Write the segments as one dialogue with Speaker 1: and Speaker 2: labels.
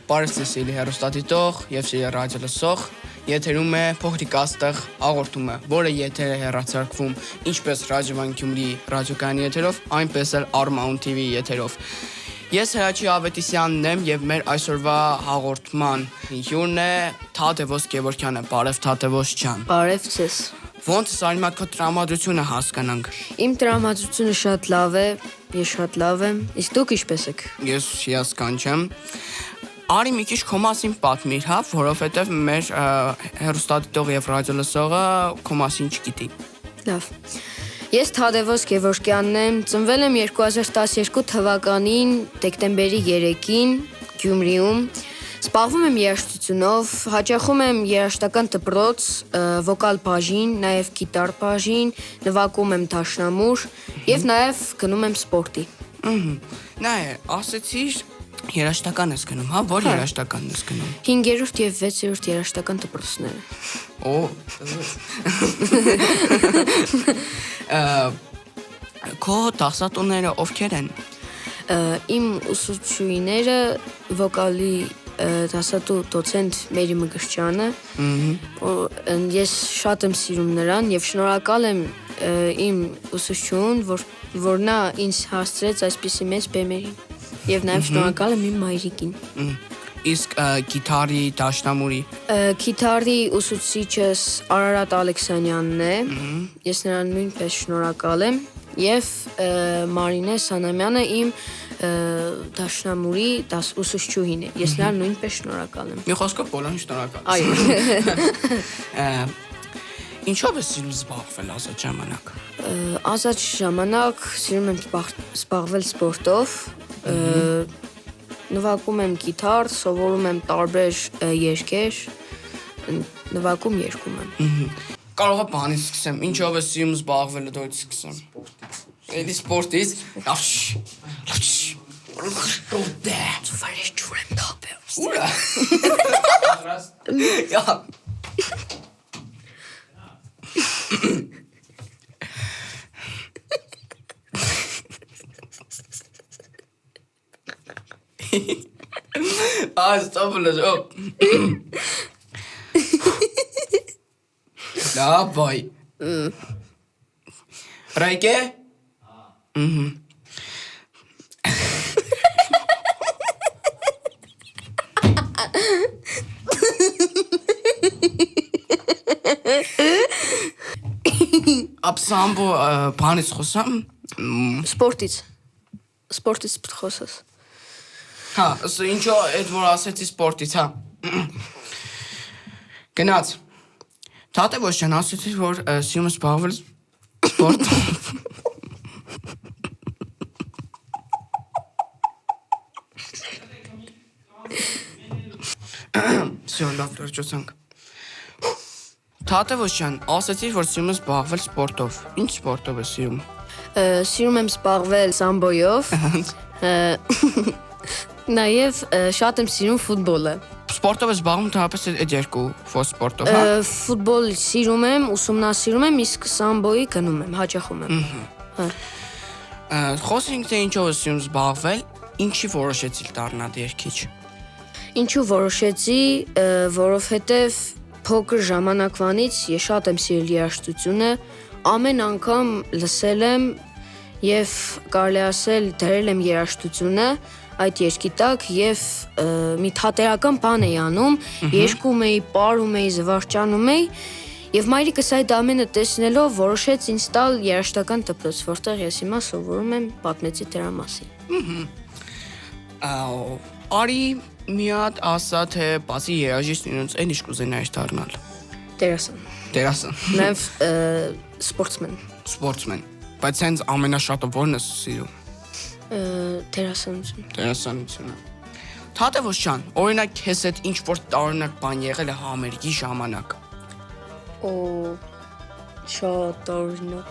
Speaker 1: Բարև ձեզ սիրելի հեռուստադիտող եւ սիրելի ռադիո լսող, եթերում է փոքրիկ աստղ հաղորդումը, որը եթեր է հեռարձակվում ինչպես Ռադիոյն Գյումրի ռադիոկայանի եթերով, այնպես էլ Armaun TV եթերով։ Ես Հրաչի Ավետիսյանն եմ եւ մեր այսօրվա հաղորդման հյուրն է Թադևոս Գևորգյանը։ Բարև Թադևոս ջան։
Speaker 2: Բարև ձեզ։
Speaker 1: Ոնց սարիմա քո տրամադրությունը հասկանանք։
Speaker 2: Իմ տրամադրությունը շատ լավ է, ես շատ լավ եմ, իսկ դուք ինչպես եք։
Speaker 1: Ես հիասքանչ եմ։ Արի մի քիչ քո մասին պատմիր, հա, որովհետեւ մեր հեռուստադիտող եւ ռադիոլսողը քո մասին չգիտի։
Speaker 2: Լավ։ Ես Թադևոս Գևորգյանն եմ, ծնվել եմ 2012 թվականին դեկտեմբերի 3-ին Գյումրիում։ Զբաղվում եմ երաժշտությունով, հաճախում եմ երաժշտական դպրոց, վոկալ բաժին, նաև գիտար բաժին, նվագում եմ դաշնամուր եւ նաև գնում եմ սպորտի։
Speaker 1: Նայ, ասեցիր երաժշտական ես գնում, հա, որ երաժշտականն ես գնում։
Speaker 2: 5-րդ եւ 6-րդ երաժշտական դպրոցները։
Speaker 1: Օ։ Քո դասատուները ովքեր են։
Speaker 2: Իմ ուսուցչուհիները վոկալի դասատու դոցենտ Մերի Մգրչյանը։ Ես շատ եմ սիրում նրան եւ շնորհակալ եմ իմ ուսուցչուհուն, որ նա ինձ հասցրեց այսպիսի մեծ բեմերին։ Եվ նաեւ շնորհակալ եմ իմ մայրիկին։
Speaker 1: Իսկ գիտարի, դաշնամուրի։
Speaker 2: Գիտարի ուսուցիչս Արարատ Ալեքսանյանն է։ Ես նրան նույնպես շնորհակալ եմ եւ Մարինե Սանամյանը իմ դաշնամուրի ուսուցչուհին է։ Ես նրան նույնպես շնորհակալ եմ։
Speaker 1: Մի խոսքով բոլորին շնորհակալ։
Speaker 2: Այո։
Speaker 1: Ինչով ես սիրում զբաղվել ազատ ժամանակ։
Speaker 2: Ազատ ժամանակ սիրում եմ զբաղվել սպորտով, նվագում եմ գիտար, սովորում եմ տարբեր երգեր, նվագում երգում եմ։
Speaker 1: Կարող է բանից սկսեմ, ինչով ես սիրում զբաղվելը դոյից սկսեմ։ Էլի սպորտից։
Speaker 2: Ծուվարի ջուր եմ թափել։
Speaker 1: Ուրա։ Ստոպլես, Դավայ։ Ռայկե։ Ապսամբո բանից խոսամ։
Speaker 2: Սպորտից խոսես։
Speaker 1: Հա, ինչո այդ որ ասեցի սպորտից, հա։ Գնաց։ Թադևոս ջան, ասեցի որ սիրում ես զբաղվել սպորտով։ Всё, լավ դարձանք։ Թադևոս ջան, ասեցի որ սիրում ես զբաղվել սպորտով։ Ինչ սպորտով ես սիրում։
Speaker 2: Սիրում եմ զբաղվել սամբոյով։ Նաև շատ եմ սիրում ֆուտբոլը։
Speaker 1: Սպորտով ես զբաղվում թափես այդ երկու սպորտով, հա։
Speaker 2: Ֆուտբոլ սիրում եմ, ուսումնասիրում եմ, իսկ սամբոյի գնում եմ, հաճախում եմ։
Speaker 1: Խոսենք թե ինչով ես սիրում զբաղվել, ինչի որոշեցի դառնալ երգիչ։
Speaker 2: Ինչու որոշեցի, որովհետև փոքր ժամանակվանից ես շատ եմ սիրել երաժշտությունը, ամեն անգամ լսել եմ եւ կարելի ասել դրել եմ երաժշտությունը այդ երկի տակ եւ մի թատերական բան էի անում, երգում էի, պարում էի, զվարճանում էի եւ մայրիկս այդ ամենը տեսնելով որոշեց ինձ տալ երաժշտական դպրոց, որտեղ ես հիմա սովորում եմ, պատմեցի դրա մասին։
Speaker 1: Արի մի հատ ասա թե բացի երաժիշտ ինձ այն ինչ կուզենայիր դառնալ։ Դերասան։
Speaker 2: Նաեւ սպորտսմեն։
Speaker 1: Բայց հենց ամենաշատը ո՞րն ես սիրում։
Speaker 2: Դերասանությունը։
Speaker 1: Թադևոս ջան, օրինակ քեզ հետ ինչ որ տարօրինակ բան եղել է համերգի ժամանակ։
Speaker 2: Շատ տարօրինակ։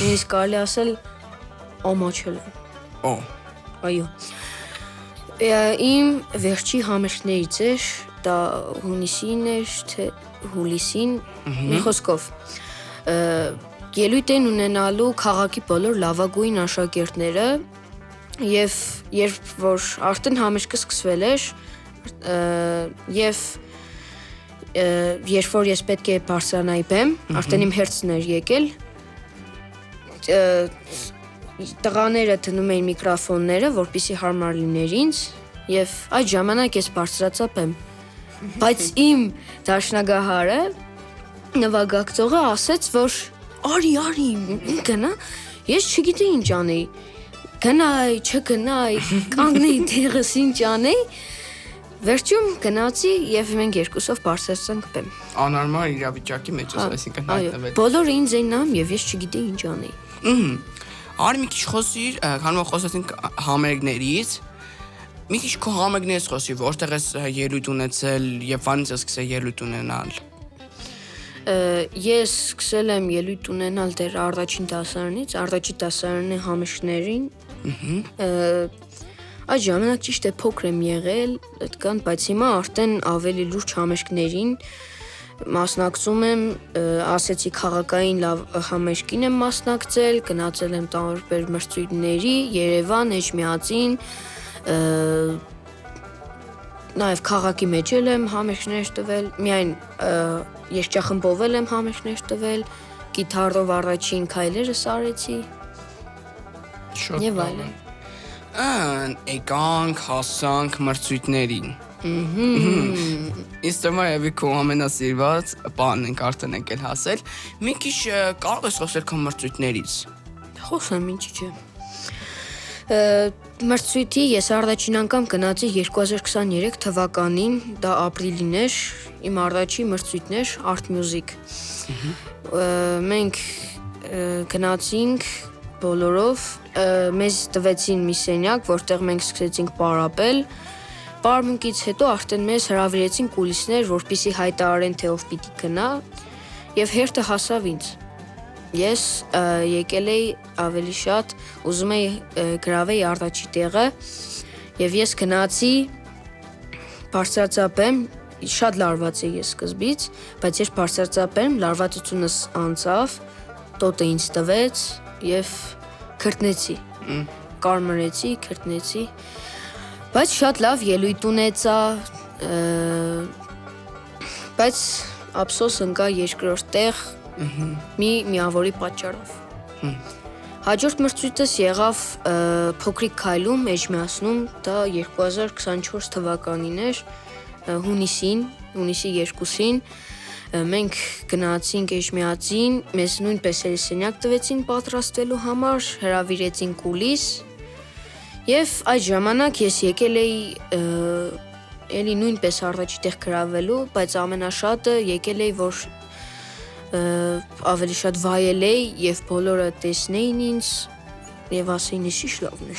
Speaker 2: Ինձ կարելի ասել ամաչել եմ։ Այո։ Իմ վերջի համերգներից էր, դա հունիսին էր, թե հուլիսին, մի խոսքով։ Ելույթ են ունենալու քաղաքի բոլոր լավագույն աշակերտները եւ երբ որ արդեն համերգը սկսվել էր, Եւ երբ որ ես պետք է բարձրանայի բեմ, արդեն իմ հերթն էր եկել, տղաները դնում էին միկրոֆոնները, որպեսզի հարմար լիներ ինձ, եւ այդ ժամանակ ես բարձրացա բեմ։ Բայց իմ դաշնագահարը նվագակցողը ասաց, որ արի, գնա, ես չգիտեի ինչ անեի։ Գնայ, չգնայ, կանգնեի տեղս ինչ անեի։ Վերջում գնացի եւ մենք երկուսով բարձրացանք բեմ։
Speaker 1: Անարմար իրավիճակի մեջ ես, այսինքն հայտնվել։
Speaker 2: Բոլորը ինձ էին նայում եւ ես չգիտեի ինչ անեի։
Speaker 1: Արի մի քիչ խոսիր, քանի որ խոսեցինք համերգներից, մի քիչ քո համերգներից խոսի, որտեղ ես ելույթ ունեցել եւ ո՞նց ես սկսել ելույթ ունենալ։
Speaker 2: Ես սկսել եմ ելույթ ունենալ դեռ առաջին դասարանից, առաջին դասարանի համերգներին։ Այդ ժամանակ ճիշտ է փոքր եմ եղել, այդքան, բայց հիմա արդեն ավելի լուրջ համերգներին մասնակցում եմ, ասեցի քաղաքային լավ համերգին եմ մասնակցել, գնացել եմ տարբեր մրցույթների, Երևան, Էջմիածին, նաև քաղաքի մեջ եմ համերգներ տվել, միայն երգչախմբով եմ համերգներ տվել, գիտարով առաջին քայլերս արեցի։ Եվ այլն։
Speaker 1: Եկանք, հասանք մրցույթներին։ Իսկ թեմայավի քո ամենասիրված բանն ենք արդեն եկել հասել։ Մի քիչ կարող ես խոսել քո մրցույթներից։
Speaker 2: Խոսեմ, ինչի՞ չէ։ Մրցույթի ես առաջին անգամ գնացի 2023 թվականին, դա ապրիլին էր, իմ առաջին մրցույթն էր Art Music։ Մենք գնացինք բոլորով, մեզ տվեցին մի սենյակ, որտեղ մենք սկսեցինք պարապել։ Պարմունքից հետո արդեն մեզ հրավիրեցին կուլիսներ, որպեսզի հայտարարեն, թե ով պիտի գնա, եւ հերթը հասավ ինձ։ Ես եկել էի ավելի շատ, ուզում էի գրավեի առաջի տեղը, եւ ես գնացի բարձրացա բեմ, շատ լարված էի ես սկզբից, բայց երբ բարձրացա բեմ, լարվածությունս անցավ, տոտը ինձ տվեց եւ քրտնեցի, կարմրեցի, քրտնեցի, բայց շատ լավ ելույթ ունեցա, բայց ափսոս ընկա երկրորդ տեղ մի միավորի պատճառով։ Հաջորդ մրցույթս եղավ փոքրիկ քայլում Էջմիածնում, դա 2024 թվականին էր, հունիսի 2-ին, մենք գնացինք Էջմիածին, մեզ նույնպես սենյակ տվեցին պատրաստվելու համար, հրավիրեցին կուլիս, եւ այդ ժամանակ ես եկել էի էլի նույնպես առաջի տեղ գրավելու, բայց ամենաշատը եկել էի, որ ավելի շատ վայելեի եւ բոլորը տեսնեին ինձ եւ ասեին «Իշ լավն է»։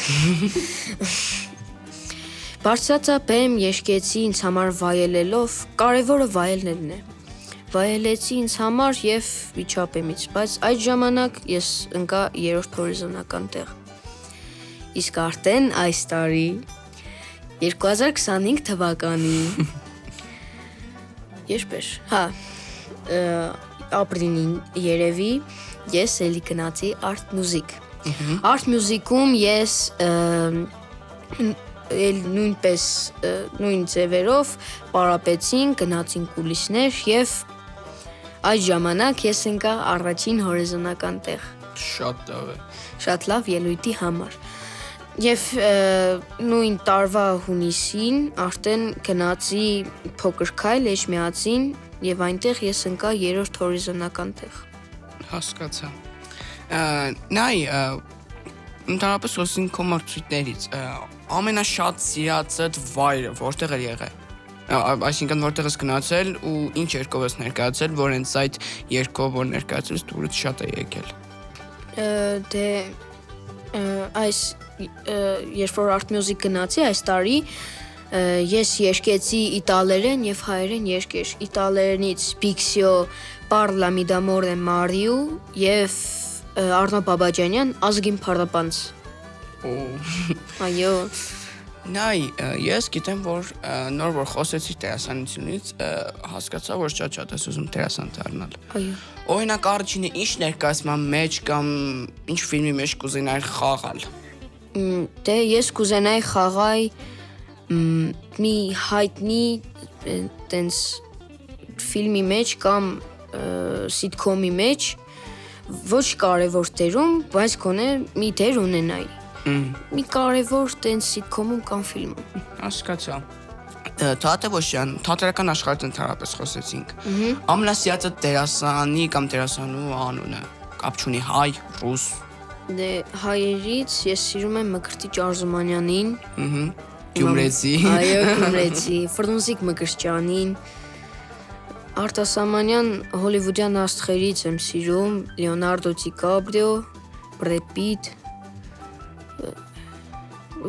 Speaker 2: Բարձրացա բեմ, երգեցի ինձ համար վայելելով, կարևորը վայելնելն է։ Վայելեցի ինձ համար եւ վիճապեմից, բայց այդ ժամանակ ես ընկա երրորդ հորիզոնական տեղ։ Իսկ արդեն այս տարի 2025 թվականի երբ էր, ապրիլին երևի ես էլի գնացի Art Music։ Art Music-ում ես նույնպես նույն ձևերով պարապեցին, գնացին կուլիսներ եւ այդ ժամանակ ես ընկա առաջին հորիզոնական տեղ։
Speaker 1: Շատ լավ է։
Speaker 2: Շատ լավ ելույթի համար։ Եվ նույն տարվա հունիսին արդեն գնացի փոքր քայլ Էջմիածին եւ այնտեղ ես ընկա երրորդ հորիզոնական տեղ։
Speaker 1: Հասկացա։ Նայ, ընդհանրապես խոսենք քո մրցույթներից, ամենաշատ սիրածդ վայրը որտեղ է եղել։ Այսինքն որտեղ ես գնացել ու ինչ երկով ես ներկայացել, որ հենց այդ երկով որ ներկայացրես դուրս շատ է եկել։
Speaker 2: Դե այս երբ որ Art Music գնացի այս տարի ես երգեցի իտալերեն եւ հայերեն երկեր։ Իտալերենից Pixio, Parla mi d'amore Mario եւ Arno Babajanyan ազգին փառապանց։ Այո։
Speaker 1: Նայ, ես գիտեմ, որ նոր որ խոսեցի դերասանությունից, հասկացա, որ շատ ես ուզում դերասան դառնալ։
Speaker 2: Այո։
Speaker 1: Օրինակ առաջինը ինչ ներկայացման մեջ կամ ինչ ֆիլմի մեջ կուզենայր խաղալ։
Speaker 2: Դե ես կուզենայի խաղալ մի հայտնի տենց ֆիլմի մեջ կամ սիթքոմի մեջ ոչ կարևոր դերում, բայց գոնե մի դեր ունենայի։ Մի կարևոր տենց սիթքոմում կամ ֆիլմում։
Speaker 1: Հասկացա։ Թատեվոշյան, թատերական աշխարհից ընդհանրապես խոսեցինք։ Ամենասիրածը դերասանի կամ դերասանու անունը, կապ չունի հայ, ռուս։
Speaker 2: Դե հայերից ես սիրում եմ Մկրտիչ Արզումանյանին։
Speaker 1: Գյումրեցի։
Speaker 2: Այո, Գյումրեցի, Ֆրունզիկ Մկրտչյանին։ Արտասահմանյան հոլիվուդյան աստղերից եմ սիրում Լեոնարդո Դիկապրիո, Բրեդ Պիտ,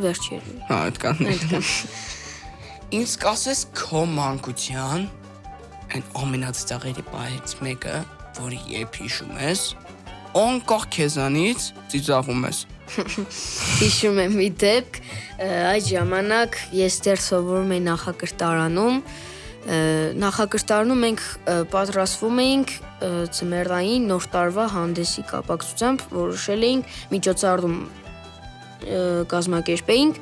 Speaker 2: վերջերը։
Speaker 1: Այդքան։ Ինձ կասես քո մանկության այն ամենածիծաղելի պահից մեկը, որի երբ հիշում ես, անկախ քեզանից ծիծաղում ես։
Speaker 2: Հիշում եմ մի դեպք, այդ ժամանակ ես դեռ սովորում էի նախակրթարանում, նախակրթարանում մենք պատրաստվում էինք ծմերային նոր տարվա հանդեսի կապակցությամբ, որոշել էինք միջոցառում կազմակերպեինք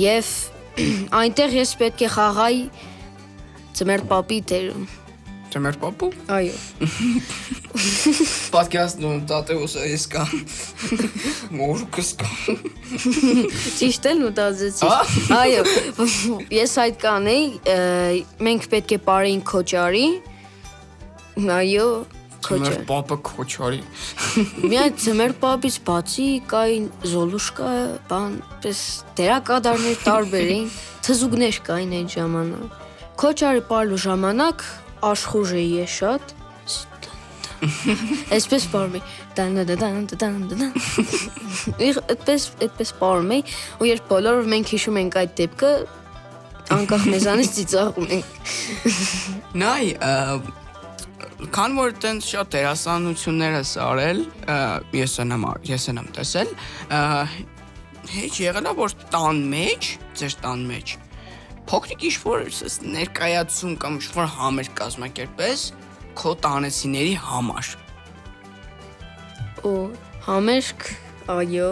Speaker 2: եւ այնտեղ ես պետք է խաղայի ծմեր պապի դերում։
Speaker 1: Ծմեր պապու։
Speaker 2: Այո։
Speaker 1: Պատկերացնում տատեոսը ես կամ մորուկս կամ։
Speaker 2: Ճիշտ էլ մտածեցի։ Այո, ես այդ կանեի, մենք պետք է ապարեինք Քոչարի։ Այո,
Speaker 1: Ծմեր պապը Քոչարի։
Speaker 2: Միայն ծմեր պապից բացի կային Զոլուշկա, բան, պես դերակատարներ տարբեր էին, թզուկներ կային այդ ժամանակ։ Քոչարի պարելու ժամանակ աշխուժ էի ես շատ։ Այսպես պարում էի, դան։ Այդպես պարում էի, ու երբ բոլորով մենք հիշում ենք այդ դեպքը, անկախ մեզանից ծիծաղում ենք։
Speaker 1: Նայ, քան որ տենց շատ դերասանություններ ես արել, ես եմ տեսել, հեչ եղել է որ տան մեջ, ձեր տան մեջ, փոքրիկ ինչ-որ ներկայացում կամ ինչ-որ համեր կազմակերպես քո տանեցիների համար։
Speaker 2: Ու համերգ, այո,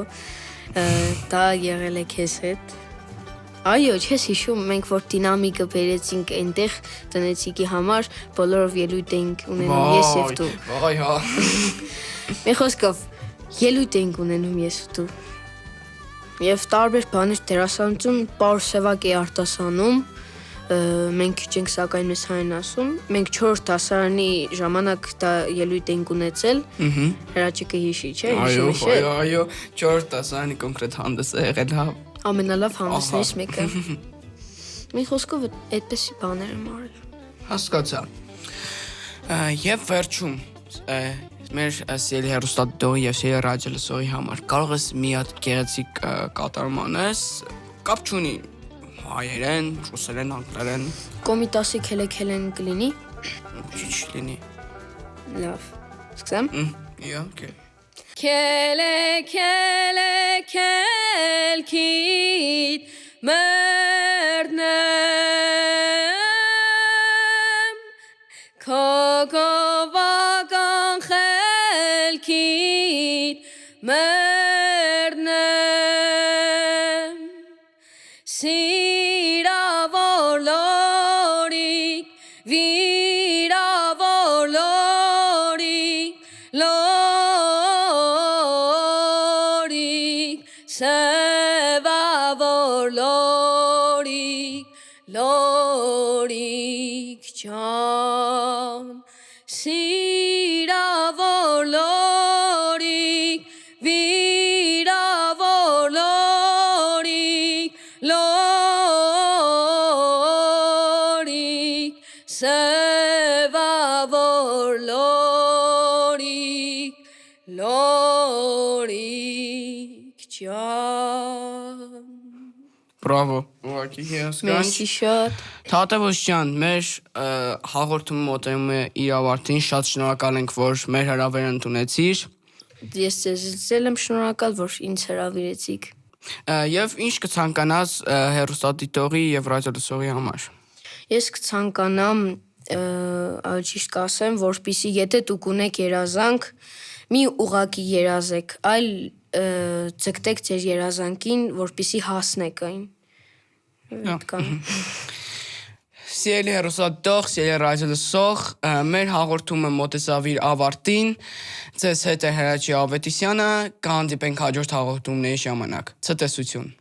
Speaker 2: դա եղել է քեզ հետ։ Այո, չես հիշում, մենք որ դինամիկը բերեցինք այնտեղ տնեցիկի համար, բոլորով ելույթ էինք ունենում ես եւ դու։
Speaker 1: Վայ հա։
Speaker 2: Մի խոսքով ելույթ էինք ունենում ես ու դու։ Եվ տարբեր բաներ դերասանություն Պարսևակ է արտասանում, մենք քիչ ենք սակայն մեզ հայն ասում, մենք 4 դասարանի ժամանակ դա ելույթ ենք ունեցել, հրաչիկը հիշի, չէ՞, հիշում ես։
Speaker 1: Այո, 4 դասարանի կոնկրետ հանդեսը եղել հա։
Speaker 2: Ամենալավ հանդեսներից մեկը։ Մի խոսքով այդպեսի բաներ եմ արել։
Speaker 1: Հասկացա։ Եվ վերջում մեր սիրելի հեռուստադիտողի եւ սիրելի ռադիոլսողի համար կարող ես մի հատ գեղեցիկ կատարում անես, կապ չունի հայերեն, ռուսերեն, անգլերեն։
Speaker 2: Կոմիտասի քելեքելեն կլինի։
Speaker 1: Ինչ լինի։
Speaker 2: Լավ։ Սկսեմ։
Speaker 1: Okay.
Speaker 2: Քելքիտ մեռնեմ Քոգովական խելքիտ մեռնեմ Սիրավոր լորիկ վիրավոր լորիկ լորիկ սևավոր լորիկ լորիկ ջան սիրավոր լորիկ վիրավոր լորիկ լորիկ սևավոր լորիկ լորիկ ջան
Speaker 1: Բրավո։ Ուղղակի հիասքանչ։
Speaker 2: Մերսի շատ
Speaker 1: Թատեվոսյան, մեր հաղորդումը մոտենում է իր ավարտին, շատ շնորհակալ ենք, որ մեր հրավերը ընդունեցիր։
Speaker 2: Ես ձեզ եմ շնորհակալ, որ ինձ հրավիրեցիք
Speaker 1: Եվ ինչ կցանկանաս հեռուստադիտողի եւ ռադիոլսողի համար։
Speaker 2: Ես կցանկանամ ճիշտ կասեմ, որպեսզի եթե դուք ունեք երազանք, մի ուղակի երազեք, այլ ձգտեք ձեր երազանքին, որպեսզի հասնեք այն։ Կան։
Speaker 1: Սիրելի հեռուստադիտող, սիրելի ռադիոլսող, մեր հաղորդումը մոտեցավ իր ավարտին։ Ձեզ հետ է Հրաչի Ավետիսյանը, կհանդիպենք հաջորդ հաղորդումների ժամանակ։ Ցտեսություն։